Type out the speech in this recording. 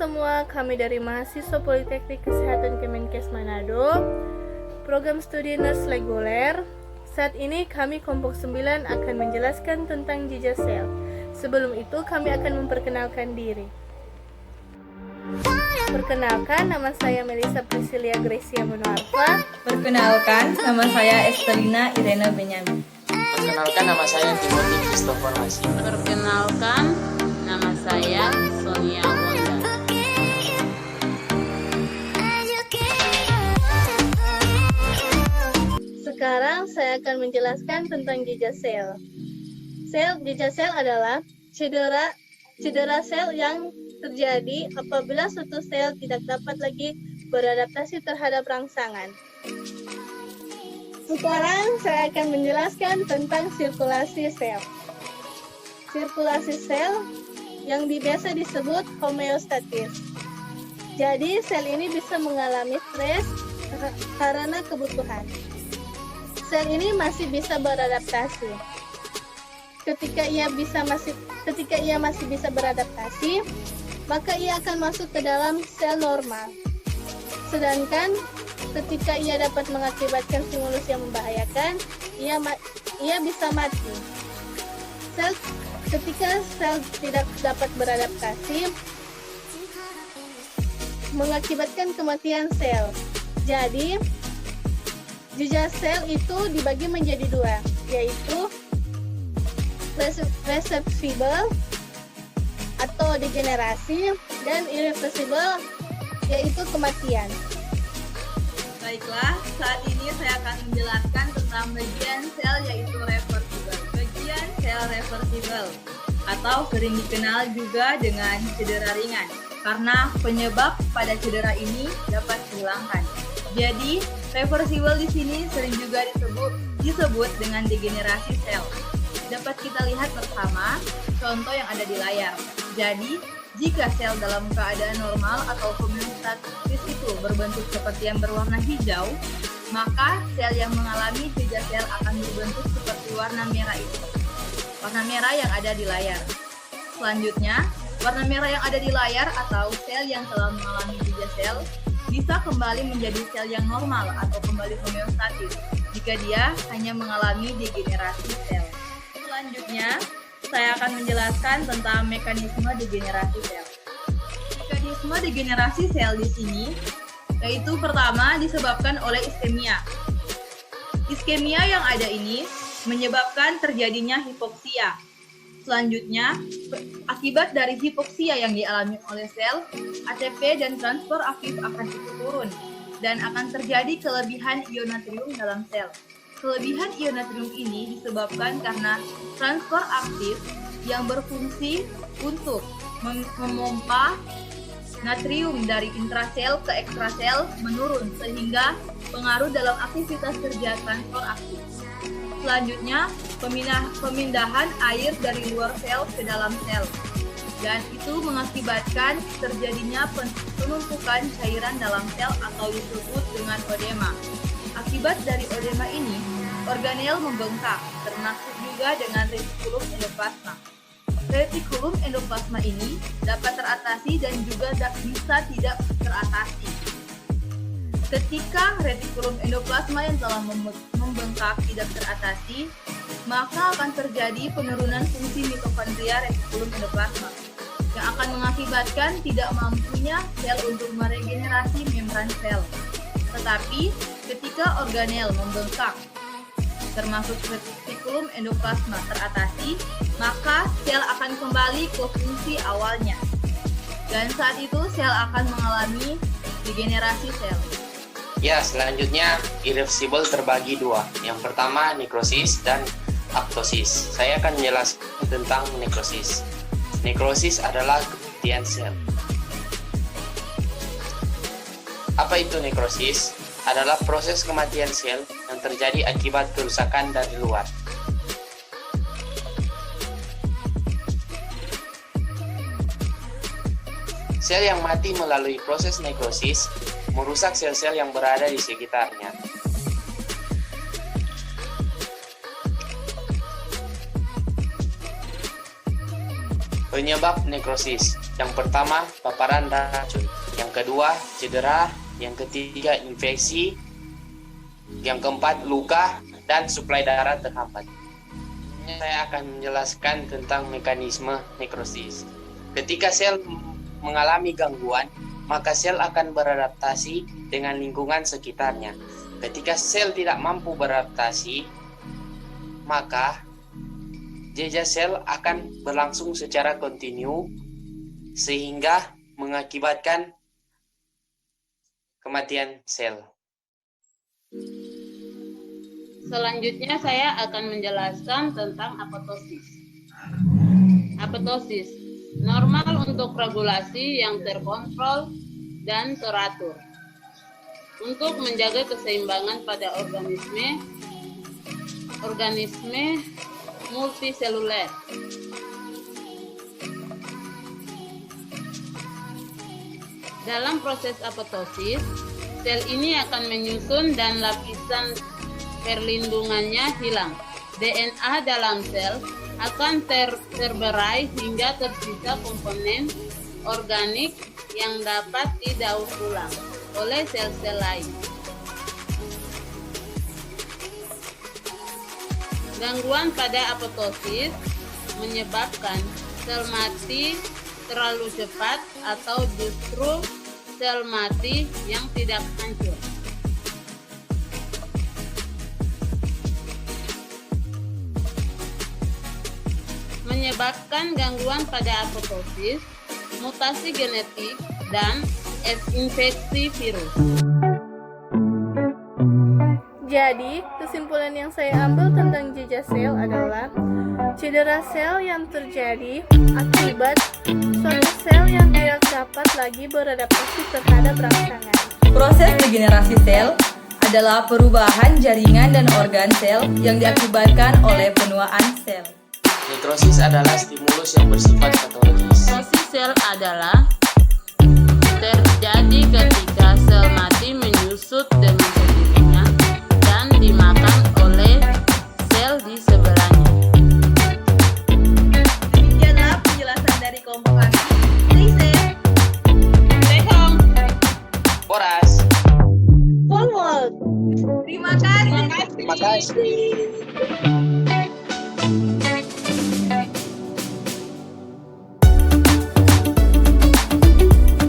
semua, kami dari mahasiswa Politeknik Kesehatan Kemenkes Manado, program studi nurse reguler. Saat ini kami kelompok 9 akan menjelaskan tentang jejak sel. Sebelum itu kami akan memperkenalkan diri. Perkenalkan, nama saya Melissa Priscilia Gracia Monoarfa. Perkenalkan, nama saya Estelina Irena Benyamin. Perkenalkan, nama saya Timothy Christopher Masih. Perkenalkan, nama saya Sonia Wonda. Sekarang saya akan menjelaskan tentang jejak sel. Jejak sel adalah cedera sel yang terjadi apabila suatu sel tidak dapat lagi beradaptasi terhadap rangsangan. Sekarang saya akan menjelaskan tentang sirkulasi sel. Sirkulasi sel yang biasa disebut homeostatis. Jadi sel ini bisa mengalami stres karena kebutuhan. Sel ini masih bisa beradaptasi. Ketika ia masih bisa beradaptasi, maka ia akan masuk ke dalam sel normal. Sedangkan ketika ia dapat mengakibatkan stimulus yang membahayakan, ia bisa mati. Ketika sel tidak dapat beradaptasi, mengakibatkan kematian sel. Jadi, jejak sel itu dibagi menjadi dua, yaitu reversible atau degenerasi dan irreversible, yaitu kematian. Baiklah, saat ini saya akan menjelaskan tentang bagian sel yaitu reversible. Bagian sel reversible atau sering dikenal juga dengan cedera ringan karena penyebab pada cedera ini dapat dihilangkan. Jadi, reversible di sini sering juga disebut dengan degenerasi sel. Dapat kita lihat bersama contoh yang ada di layar. Jadi, jika sel dalam keadaan normal atau homeostatis itu berbentuk seperti yang berwarna hijau, maka sel yang mengalami jejak sel akan berbentuk seperti warna merah itu. Warna merah yang ada di layar. Selanjutnya, warna merah yang ada di layar atau sel yang telah mengalami jejak sel bisa kembali menjadi sel yang normal atau kembali homeostatis jika dia hanya mengalami degenerasi sel. Selanjutnya, saya akan menjelaskan tentang mekanisme degenerasi sel. Mekanisme degenerasi sel di sini yaitu pertama disebabkan oleh iskemia. Iskemia yang ada ini menyebabkan terjadinya hipoksia. Selanjutnya, akibat dari hipoksia yang dialami oleh sel, ATP dan transport aktif akan ikut turun dan akan terjadi kelebihan ion natrium dalam sel. Kelebihan ion natrium ini disebabkan karena transport aktif yang berfungsi untuk memompa natrium dari intrasel ke ekstrasel menurun sehingga pengaruh dalam aktivitas kerja transport aktif. Selanjutnya, pemindahan air dari luar sel ke dalam sel, dan itu mengakibatkan terjadinya penumpukan cairan dalam sel atau disebut dengan ödema. Akibat dari ödema ini, organel membengkak, termasuk juga dengan retikulum endoplasma. Retikulum endoplasma ini dapat teratasi dan juga bisa tidak teratasi. Ketika retikulum endoplasma yang telah membengkak tidak teratasi, maka akan terjadi penurunan fungsi mitokondria retikulum endoplasma yang akan mengakibatkan tidak mampunya sel untuk meregenerasi membran sel. Tetapi ketika organel membengkak, termasuk retikulum endoplasma teratasi, maka sel akan kembali ke fungsi awalnya. Dan saat itu sel akan mengalami degenerasi sel. Ya, selanjutnya irreversible terbagi dua. Yang pertama nekrosis dan apoptosis. Saya akan menjelaskan tentang nekrosis. Nekrosis adalah kematian sel. Apa itu nekrosis? Adalah proses kematian sel yang terjadi akibat kerusakan dari luar. Sel yang mati melalui proses nekrosis merusak sel-sel yang berada di sekitarnya. Penyebab nekrosis. Yang pertama, paparan racun. Yang kedua, cedera. Yang ketiga, infeksi. Yang keempat, luka dan suplai darah terhambat. Saya akan menjelaskan tentang mekanisme nekrosis. Ketika sel mengalami gangguan, maka sel akan beradaptasi dengan lingkungan sekitarnya. Ketika sel tidak mampu beradaptasi, maka jejak sel akan berlangsung secara kontinu sehingga mengakibatkan kematian sel. Selanjutnya saya akan menjelaskan tentang apoptosis. Apoptosis normal untuk regulasi yang terkontrol dan teratur untuk menjaga keseimbangan pada organisme multiseluler. Dalam proses apoptosis, sel ini akan menyusun dan lapisan perlindungannya hilang. DNA dalam sel akan terberai hingga tersisa komponen organik yang dapat didaur ulang oleh sel-sel lain. Gangguan pada apoptosis menyebabkan sel mati terlalu cepat atau justru sel mati yang tidak hancur. Menyebabkan gangguan pada apoptosis, mutasi genetik, dan infeksi virus. Jadi, kesimpulan yang saya ambil tentang jejak sel adalah cedera sel yang terjadi akibat suatu sel yang tidak dapat lagi beradaptasi terhadap rangsangan. Proses regenerasi sel adalah perubahan jaringan dan organ sel yang diakibatkan oleh penuaan sel. Nekrosis adalah stimulus yang bersifat patologis. Nekrosis sel adalah terjadi ketika sel mati menyusut dengan sendirinya dan dimakan oleh sel di sebelahnya. Demikianlah penjelasan dari kelompok kami. Stay safe. Stay home. Boras. Forward! Terima kasih. Terima kasih.